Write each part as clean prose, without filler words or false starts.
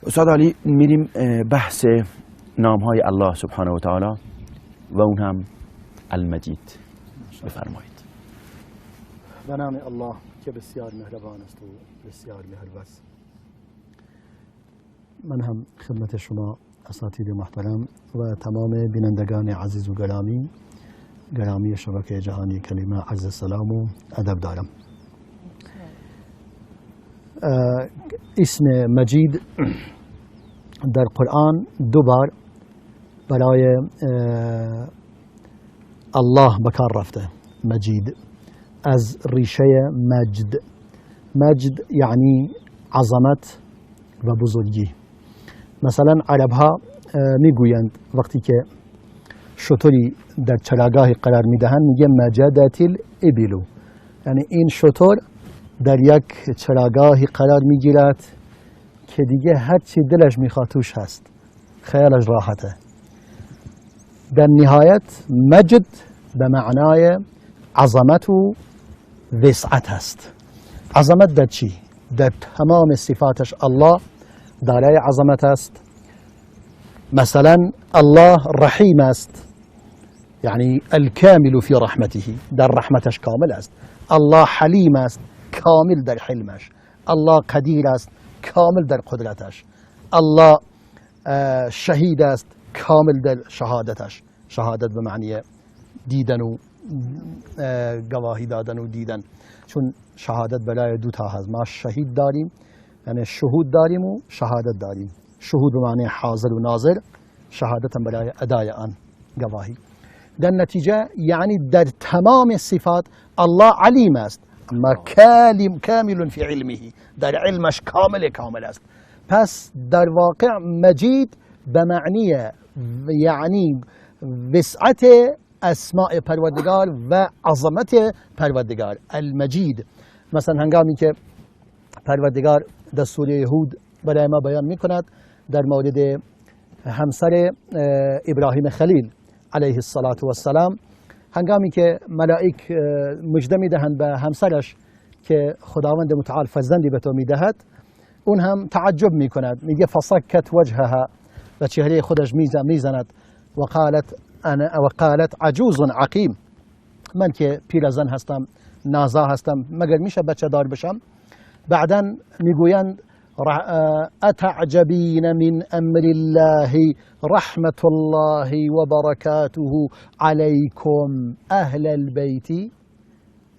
استاد علی میریم بحث نامهای الله سبحانه و تعالی و اون هم المجید. بفرمایید. به نام الله که بسیار مهربان است و بسیار مهربان. من هم خدمت شما اساتید محترم و تمام بینندگان عزیز و گرامی شبکه جهانی کلمه عرض سلام و ادب دارم. اسم مجید در قرآن دو بار برای الله بکار رفته. مجید از ریشه مجد یعنی عظمت و بزرگی. مثلا عرب ها میگویند وقتی که شتری در چراگاهی قرار میدهند میگه مجدت الابل، یعنی این شتر در یک چراگاهی قرار میگیرد که دیگه هر چی دلش میخواد توش هست، خیالش راحته. در نهایت مجد به معنای عظمت و وسعت هست. عظمت در چی؟ در تمام صفاتش الله دارای عظمت است. مثلا الله رحیم است، یعنی الکامل فی رحمته، در رحمتش کامل است. الله حلیم است، کامل در حلمش. الله قدیر است، کامل در قدرتش. الله شهید است، کامل در شهادتش. شهادت به معنی دیدن و گواهی دادن و دیدن، چون شهادت برای دو تا هست. ما شهید داریم یعنی شهود داریم و شهادت داریم. شهود به معنی حاضر و ناظر، شهادت هم برای ادای آن گواهی. در نتیجه یعنی در تمام صفات الله علیم است، اما کامل فی علمه، در علمش کامل است. پس در واقع مجید به معنی یعنی وسعت اسماء پروردگار و عظمت پروردگار. المجید مثلا هنگامی که پروردگار در سوره هود برای ما بیان می کند در مورد همسر ابراهیم خلیل علیه السلام، هنگامی که ملائک مژده می دهند به همسرش که خداوند متعال فرزندی به تو می دهد، اون هم تعجب می کند، میگه فصکت وجهها، و چهره خودش می زند و قالت عجوز عقیم، من که پیرزن هستم، نازا هستم، مگر میشه بچه دار بشم؟ بعدا میگویند اتعجبین من امر الله رحمت الله و برکاته علیکم اهل البیت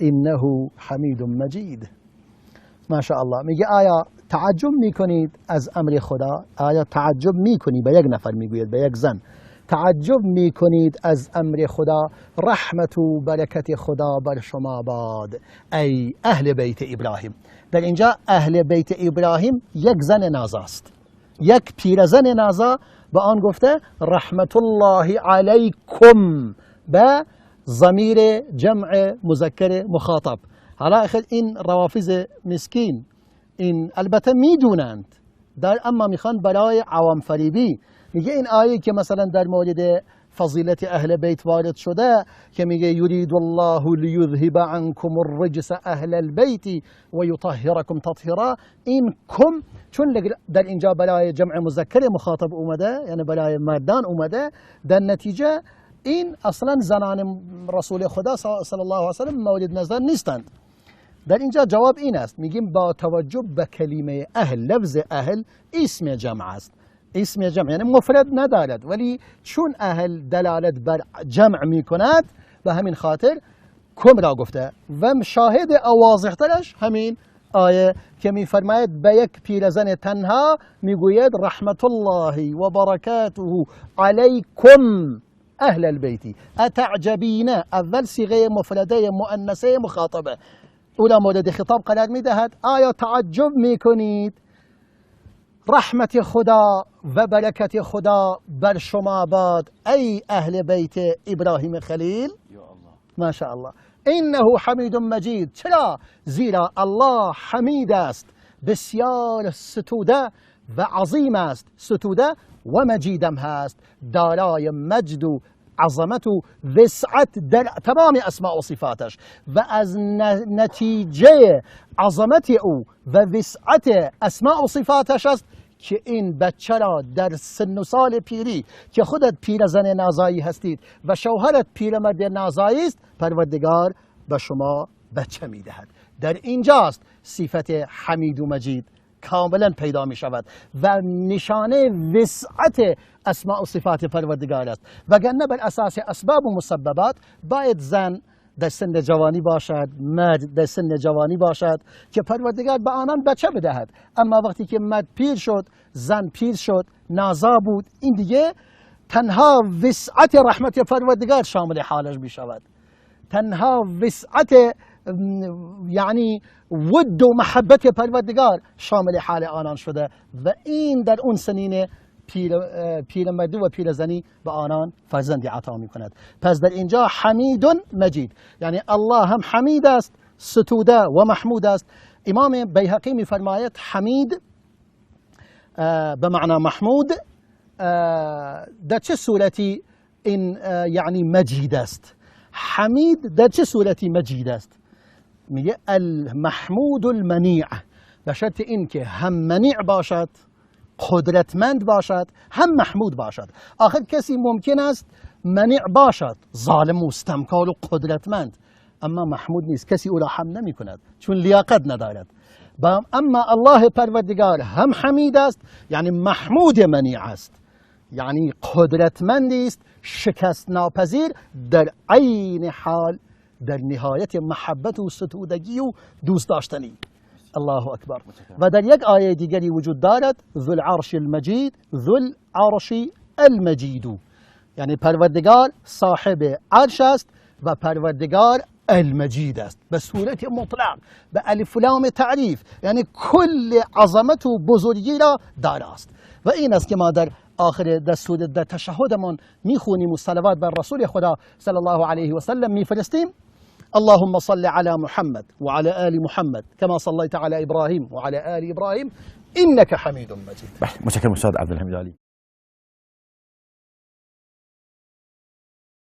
انه حمید مجید. ماشاءالله. میگه آیا تعجب میکنید از امر خدا؟ آیا تعجب میکنی؟ به یک نفر میگوید، به یک زن، تعجب میکنید از امر خدا؟ رحمت و برکت خدا بر شما باد ای اهل بیت ابراهیم. در اینجا اهل بیت ابراهیم یک زن نازاست، یک پیرزن نازا به آن گفته رحمت الله علیکم به ضمیر جمع مذکر مخاطب. حالا اخیر این روافض مسکین این البته میدونند، اما میخوان برای عوام فریبی. میگه این آیه که مثلا در مورد فضیلت اهل بیت وارد شده که میگه یرید الله لیذهب عنکم الرجس اهل البیت و یطهرکم تطهیرا، این کم چون در اینجا برای جمع مذکر مخاطب اومده، یعنی برای مردان اومده، در نتیجه این اصلا زنان رسول خدا صلی الله علیه و سلم مورد نظر نیستند. در اینجا جواب این است، میگیم با توجه به کلمه اهل، لفظ اهل اسم جمع است. اسم جمع یعنی مفرد ندارد، ولی چون اهل دلالت بر جمع می کند به همین خاطر کم را گفته. و شاهد واضح ترش همین آیه که می فرماید به یک پیرزن تنها میگوید رحمت الله و برکاته علیکم اهل البیت. اتعجبین اول صیغه مفرده مؤنثه مخاطبه، اولا مورد خطاب قرار می دهد. آیا تعجب می کنید؟ رحمت خدا و برکت خدا بر شما باد ای اهل بیت ابراهیم خلیل. ماشاءالله. انه حمید مجید. چرا؟ زیرا الله حمید است، بسیار ستوده و عظیم است، ستوده و مجیدم هست، دارای مجد و عظمت و وسعت در تمام اسماء و صفاتش. و از نتیجه عظمت او و وسعت اسماء و صفاتش است که این بچه را در سن و سال پیری که خودت پیرزن نازایی هستید و شوهرت پیرمرد نازایی است، پروردگار به شما بچه میدهد. در اینجاست صفت حمید و مجید کاملا پیدا می شود و نشانه وسعت اسماء و صفات پروردگار است. وگرنه بر اساس اسباب و مسببات باید زن در سن جوانی باشد، مرد در سن جوانی باشد که پروردگار به آنان بچه بدهد. اما وقتی که مرد پیر شد، زن پیر شد، نازا بود، این دیگه تنها وسعت رحمت پروردگار شامل حالش می شود. تنها وسعت یعنی ود و محبت پروردگار شامل حال آنان شده و این در اون سنین پیرمردی و پیرزنی به آنان فرزندی عطا می کند. پس در اینجا حمید مجید، یعنی الله هم حمید است، ستوده و محمود است. امام بیهقی می فرماید حمید به معنی محمود در چه صورتی این یعنی مجید است؟ حمید در چه صورتی مجید است؟ میگه المحمود المنیع، به شرط این که هم منیع باشد، قدرتمند باشد، هم محمود باشد. آخر کسی ممکن است منیع باشد، ظالم و استمکار و قدرتمند، اما محمود نیست، کسی او را هم نمی کند چون لیاقت ندارد. اما الله پروردگار هم حمید است، یعنی محمود منیع است، یعنی قدرتمندی است، شکست ناپذیر، در عین حال در نهایت محبت و ستودگی و دوست داشتنی. الله اکبر. و در یک آیه دیگری وجود دارد ذو العرش المجید، ذو العرش المجید، یعنی پروردگار صاحب عرش است و پروردگار المجید است به صورت مطلق، به الف و لام تعریف، یعنی کل عظمت و بزرگی را داراست. و این است که ما در آخر دستور در تشهدمان میخونیم و صلوات بر رسول خدا صلی الله علیه و سلم میفرستیم. اللهم صل على محمد وعلى آل محمد كما صليت على إبراهيم وعلى آل إبراهيم إنك حميد مجيد. متشكرم أستاذ عبد الحميد علي.